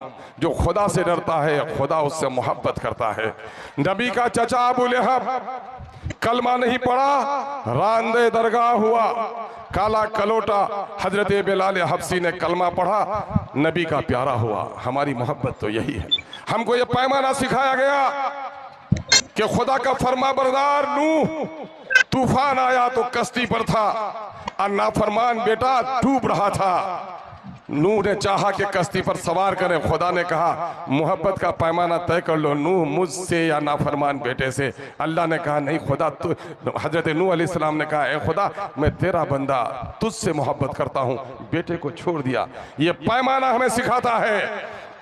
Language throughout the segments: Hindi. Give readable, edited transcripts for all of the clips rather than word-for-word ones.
जो खुदा से डरता है खुदा उससे मोहब्बत करता है। नबी का चचा अबू लहब कलमा नहीं पड़ा, रांदे दरगाह हुआ। काला कलोटा हजरत बिलाल हबसी ने कलमा पढ़ा, नबी का प्यारा हुआ। हमारी मोहब्बत तो यही है। हमको ये पैमाना सिखाया गया कि खुदा का फरमा बरदार नूह, तूफान आया तो कश्ती पर था और नाफरमान बेटा डूब रहा था। नूह ने चाहा कि कश्ती पर सवार करें, खुदा ने कहा मोहब्बत का पैमाना तय कर लो, नूह मुझसे या नाफरमान बेटे से। अल्लाह ने कहा नहीं खुदा, हजरत नूह अलैहिस्सलाम ने कहा ए खुदा मैं तेरा बंदा तुझसे मोहब्बत करता हूँ, बेटे को छोड़ दिया। ये पैमाना हमें सिखाता है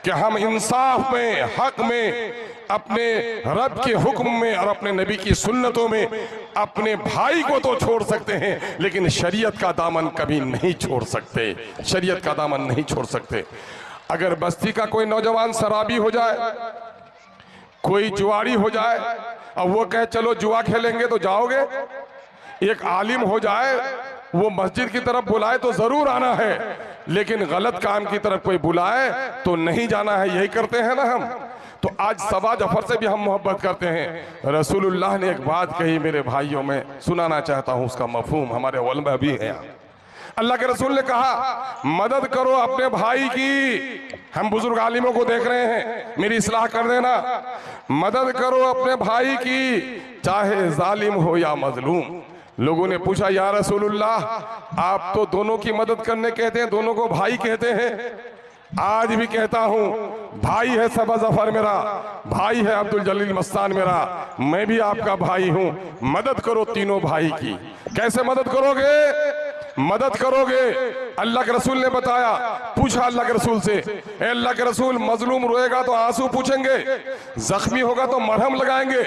कि हम इंसाफ में, हक में, अपने रब के हुक्म में और अपने नबी की सुन्नतों में अपने भाई को तो छोड़ सकते हैं, लेकिन शरीयत का दामन कभी नहीं छोड़ सकते। शरीयत का दामन नहीं छोड़ सकते। अगर बस्ती का कोई नौजवान शराबी हो जाए, कोई जुआरी हो जाए और वो कहे चलो जुआ खेलेंगे तो जाओगे, एक आलिम हो जाए वो मस्जिद की तरफ बुलाए तो जरूर आना है, लेकिन गलत काम की तरफ कोई बुलाए तो नहीं जाना है। यही करते हैं ना हम। तो आज सबा जफर से भी हम मोहब्बत करते हैं। रसूलुल्लाह ने एक बात कही मेरे भाइयों, में सुनाना चाहता हूं, उसका मफहूम हमारे उलमा भी है। अल्लाह के रसूल ने कहा मदद करो अपने भाई की। हम बुजुर्ग आलिमों को देख रहे हैं, मेरी इस्लाह कर देना। मदद करो अपने भाई की, चाहे जालिम हो या मजलूम। लोगों ने पूछा या रसूलुल्लाह आप तो दोनों की मदद करने कहते हैं, दोनों को भाई कहते हैं। आज भी कहता हूं भाई है सबा जफर मेरा, भाई है अब्दुल जलील मस्तान मेरा, मैं भी आपका भाई हूं। मदद करो तीनों भाई की। कैसे मदद करोगे? मदद करोगे अल्लाह के रसूल ने बताया। पूछा अल्लाह के रसूल से, ए अल्लाह के रसूल मजलूम रोएगा तो आंसू पूछेंगे, जख्मी होगा तो मरहम लगाएंगे,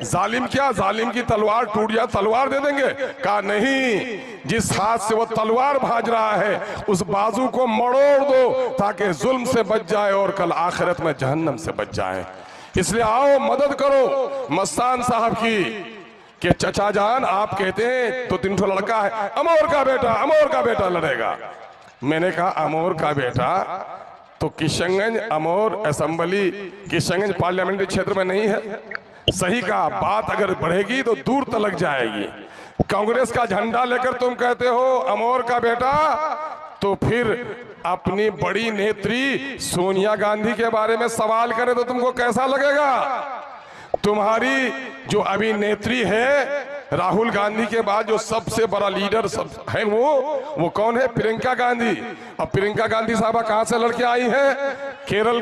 जालिम क्या, जालिम की तलवार टूट जाए तलवार दे देंगे? कहा नहीं, जिस हाथ से वो तलवार भाज रहा है उस बाजू को मरोड़ दो ताकि जुल्म से बच जाए और कल आखिरत में जहन्नम से बच जाए। इसलिए आओ मदद करो मस्तान साहब की। कि चचा जान आप कहते हैं तो 3 लड़का है, अमोर का बेटा, अमोर का बेटा लड़ेगा। मैंने कहा अमोर का बेटा तो किशनगंज अमोर असेंबली किशनगंज पार्लियामेंट्री क्षेत्र में नहीं है। सही कहा, बात अगर बढ़ेगी तो दूर तलक जाएगी। कांग्रेस का झंडा लेकर तुम कहते हो अमोर का बेटा, तो फिर अपनी बड़ी नेत्री सोनिया गांधी के बारे में सवाल करे तो तुमको कैसा लगेगा? तुम्हारी जो अभी नेत्री है राहुल गांधी के बाद जो सबसे बड़ा लीडर है वो कौन है? प्रियंका गांधी। अब प्रियंका गांधी साहबा कहां से लड़के आई है? केरल